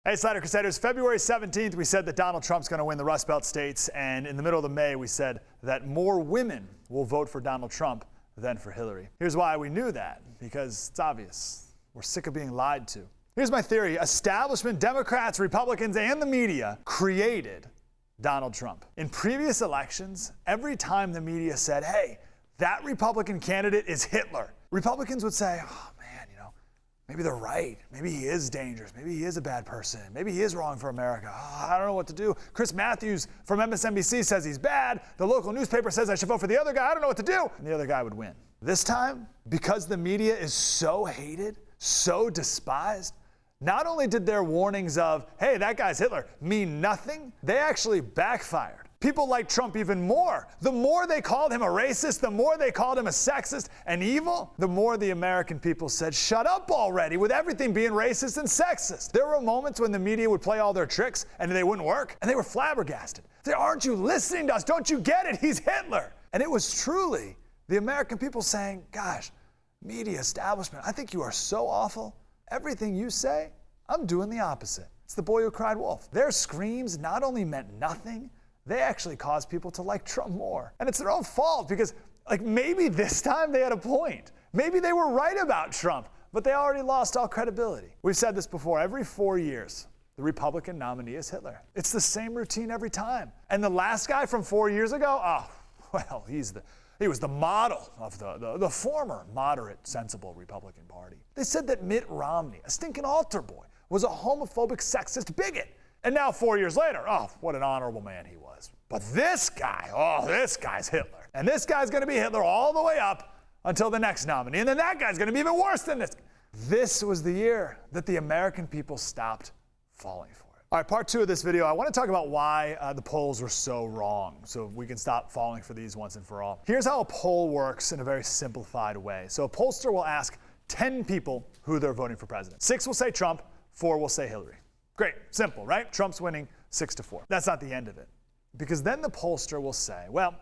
Hey, Slider Crusaders, February 17th, we said that Donald Trump's going to win the Rust Belt states, and in the middle of May, we said that more women will vote for Donald Trump than for Hillary. Here's why we knew that, because it's obvious. We're sick of being lied to. Here's my theory. Establishment Democrats, Republicans, and the media created Donald Trump. In previous elections, every time the media said, hey, that Republican candidate is Hitler, Republicans would say, oh, man, maybe they're right. Maybe he is dangerous. Maybe he is a bad person. Maybe he is wrong for America. Oh, I don't know what to do. Chris Matthews from MSNBC says he's bad. The local newspaper says I should vote for the other guy. I don't know what to do. And the other guy would win. This time, because the media is so hated, so despised, not only did their warnings of, hey, that guy's Hitler, mean nothing, they actually backfired. People like Trump even more. The more they called him a racist, the more they called him a sexist and evil, the more the American people said, shut up already with everything being racist and sexist. There were moments when the media would play all their tricks and they wouldn't work, and they were flabbergasted. They, aren't you listening to us? Don't you get it? He's Hitler. And it was truly the American people saying, gosh, media establishment, I think you are so awful. Everything you say, I'm doing the opposite. It's the boy who cried wolf. Their screams not only meant nothing, they actually caused people to like Trump more. And it's their own fault because, maybe this time they had a point. Maybe they were right about Trump, but they already lost all credibility. We've said this before. Every 4 years, the Republican nominee is Hitler. It's the same routine every time. And the last guy from 4 years ago, he was the model of the former moderate, sensible Republican Party. They said that Mitt Romney, a stinking altar boy, was a homophobic, sexist bigot. And now 4 years later, what an honorable man he was. But this guy, this guy's Hitler. And this guy's going to be Hitler all the way up until the next nominee. And then that guy's going to be even worse than this. This was the year that the American people stopped falling for it. All right, part 2 of this video, I want to talk about why the polls were so wrong, so we can stop falling for these once and for all. Here's how a poll works in a very simplified way. So a pollster will ask 10 people who they're voting for president. 6 will say Trump, 4 will say Hillary. Great, simple, right? Trump's winning 6-4. That's not the end of it. Because then the pollster will say, well,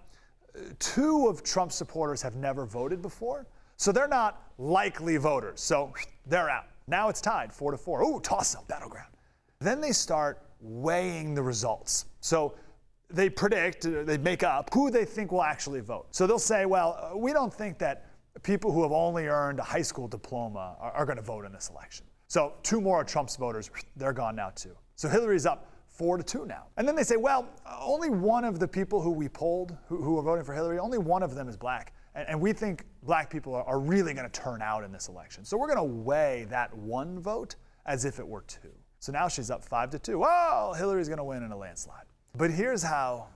2 of Trump's supporters have never voted before, so they're not likely voters. So they're out. Now it's tied 4-4. Ooh, toss-up, battleground. Then they start weighing the results. So they predict, they make up who they think will actually vote. So they'll say, well, we don't think that people who have only earned a high school diploma are going to vote in this election. So 2 more of Trump's voters, they're gone now too. So Hillary's up 4-2 now. And then they say, well, only one of the people who we polled, who are voting for Hillary, only one of them is black. And we think black people are really going to turn out in this election. So we're going to weigh that 1 vote as if it were 2. So now she's up 5-2. Oh, Hillary's going to win in a landslide. But here's how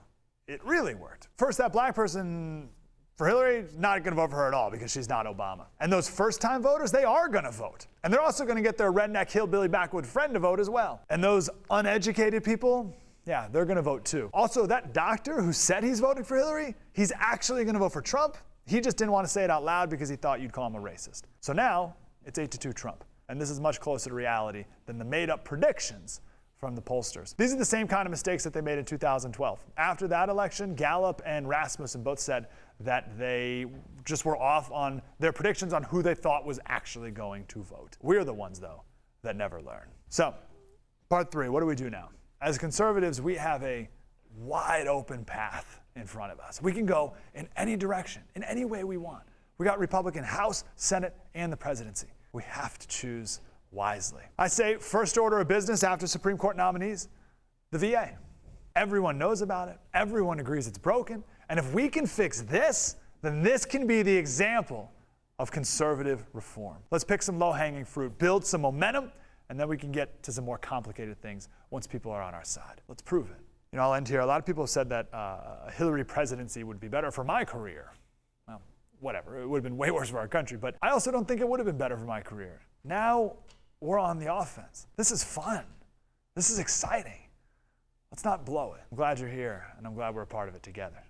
it really worked. First, that black person for Hillary, not going to vote for her at all because she's not Obama. And those first-time voters, they are going to vote. And they're also going to get their redneck hillbilly backwood friend to vote as well. And those uneducated people, yeah, they're going to vote too. Also, that doctor who said he's voting for Hillary, he's actually going to vote for Trump. He just didn't want to say it out loud because he thought you'd call him a racist. So now it's 8-2 Trump. And this is much closer to reality than the made-up predictions from the pollsters. These are the same kind of mistakes that they made in 2012. After that election, Gallup and Rasmussen both said that they just were off on their predictions on who they thought was actually going to vote. We're the ones, though, that never learn. So, part 3, what do we do now? As conservatives, we have a wide open path in front of us. We can go in any direction, in any way we want. We got Republican House, Senate, and the presidency. We have to choose wisely. I say first order of business after Supreme Court nominees, the VA. Everyone knows about it. Everyone agrees it's broken. And if we can fix this, then this can be the example of conservative reform. Let's pick some low-hanging fruit, build some momentum, and then we can get to some more complicated things once people are on our side. Let's prove it. I'll end here. A lot of people have said that a Hillary presidency would be better for my career. Well, whatever. It would have been way worse for our country, but I also don't think it would have been better for my career. Now we're on the offense. This is fun. This is exciting. Let's not blow it. I'm glad you're here, and I'm glad we're a part of it together.